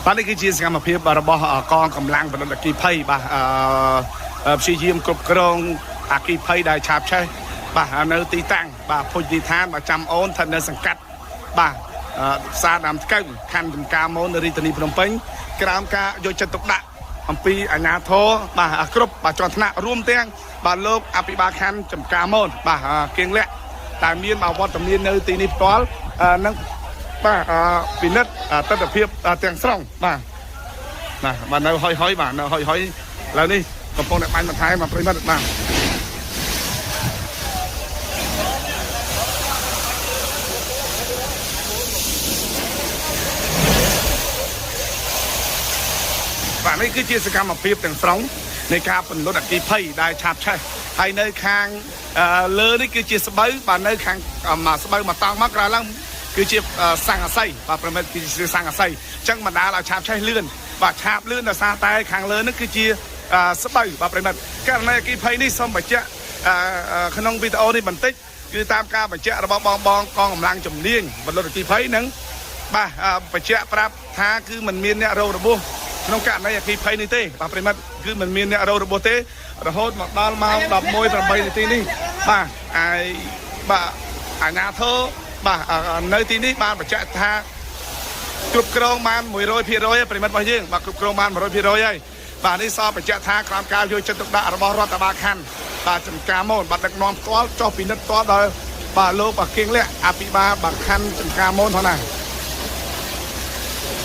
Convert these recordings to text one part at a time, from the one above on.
បាទនេះគឺជាសកម្មភាពរបស់កងកម្លាំងបណ្ឌិតអគ្គីភ័យបាទព្យាយាមគ្រប់គ្រងអគ្គីភ័យដែលឆាបឆេះបាទនៅទីតាំងបាទភុជទីឋានបាទចាំអូនស្ថិតនៅសង្កាត់បាទផ្សារដើមថ្កូវខណ្ឌចំការមនរាជធានីភ្នំពេញក្រោមការយកចិត្តទុកដាក់អំពីអាជ្ញាធរបាទគ្រប់បាទជាន់ថ្នាក់រួមទាំងបាទលោកអភិបាលខណ្ឌចំការមនបាទគៀងលាក់តែមានវត្តមាននៅទីនេះផ្ទាល់នឹងបាទពិនិត្យទស្សនភាពទាំងស្រុងបាទបាទនៅហុយបាទនៅហុយឥឡូវនេះកំពុងតែបាញ់បន្ថែមមកប្រិមិត្តបាទបាទនេះគឺជាសកម្មភាពទាំងស្រុងនៃការពន្លត់អគ្គីភ័យដែលឆាបឆេះហើយនៅខាងលើនេះគឺជាស្បូវបាទនៅខាងស្បូវមកតង់មកក្រោយឡើងគឺជាសង្កសីបាទប្រិមិត្តគឺជាសង្កសីអញ្ចឹងបណ្ដាលឲ្យឆាបឆេះលឿនបាទឆាបលឿនដោយសារតែខាងលើនេះគឺជាស្បូវបាទប្រិមិត្តករណីអគ្គីភ័យនេះសូមបញ្ជាក់ក្នុងវីដេអូនេះបន្តិចគឺតាមការបញ្ជាក់របស់បងកងកម្លាំងជំនាញបលុតអគ្គីភ័យនឹងបាទបញ្ជាក់ប្រាប់ថាគឺมันមានអ្នករងរបួសក្នុងករណីអគ្គីភ័យនេះទេបាទប្រិមិត្តគឺมันមានអ្នករងរបួសទេរហូតមកដល់ម៉ោង 11:08 នាទីនេះបាទបាទអាជ្ញាធរបាទនៅទីនេះបានបញ្ជាក់ថាគ្រប់គ្រងបាន 100% ប្រិមិត្តរបស់យើងបាទគ្រប់គ្រងបាន 100% ហើយបាទនេះសបញ្ជាក់ថាក្រោមការយកចិត្តទុកដាក់របស់រដ្ឋបាលខណ្ឌបាទចំការមនបាទដឹកនាំផ្ទាល់ចុះពិនិត្យផ្ទាល់ដល់បាទលោកគៀងលាក់អភិបាលបាទខណ្ឌចំការមនផងណា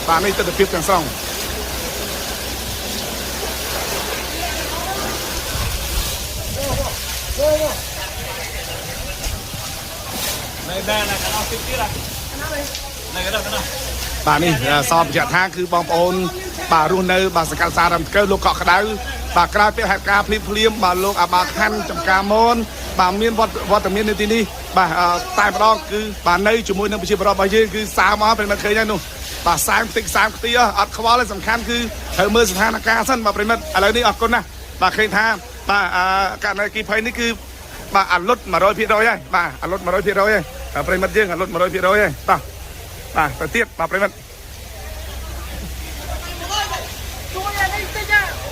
បាទនេះទស្សនវិជ្ជាទាំងស្រុងបាទនេះសបញ្ជាក់ថាគឺបងប្អូនបាទរស់នៅបាទសង្កាត់សាររំកើលោកកក់ក្ដៅបាទក្រោយពីហេតុការណ៍ភ្លាមបាទលោកអាបាខណ្ឌចំការមនបាទមានវត្តមាននៅទីនេះបាទតែម្ដងគឺបាទនៅជាមួយនឹងប្រជាពលរដ្ឋរបស់យើងគឺសើមកប្រិមិត្តឃើញហើយនោះបាទសើខ្ទេចអត់ខ្វល់ទេសំខាន់គឺត្រូវមើលស្ថានភាពសិនបាទប្រិមិត្តឥឡូវនេះអរគុណណាស់បាទឃើញថាបាទករណីគីភ័យនេះគឺបាទអលុត 100% ហើយបាទអលុត 100% ហើយប្រិមិត្តយើងអលុត 100% ហើយបាទទៅទៀតបាទប្រិមិត្ត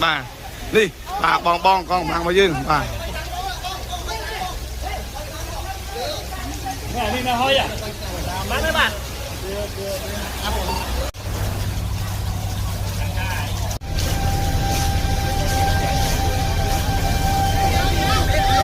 បាទនេះបាទបងកងកម្លាំងរបស់យើងបាទនេះនៅហើយបានទេបាទ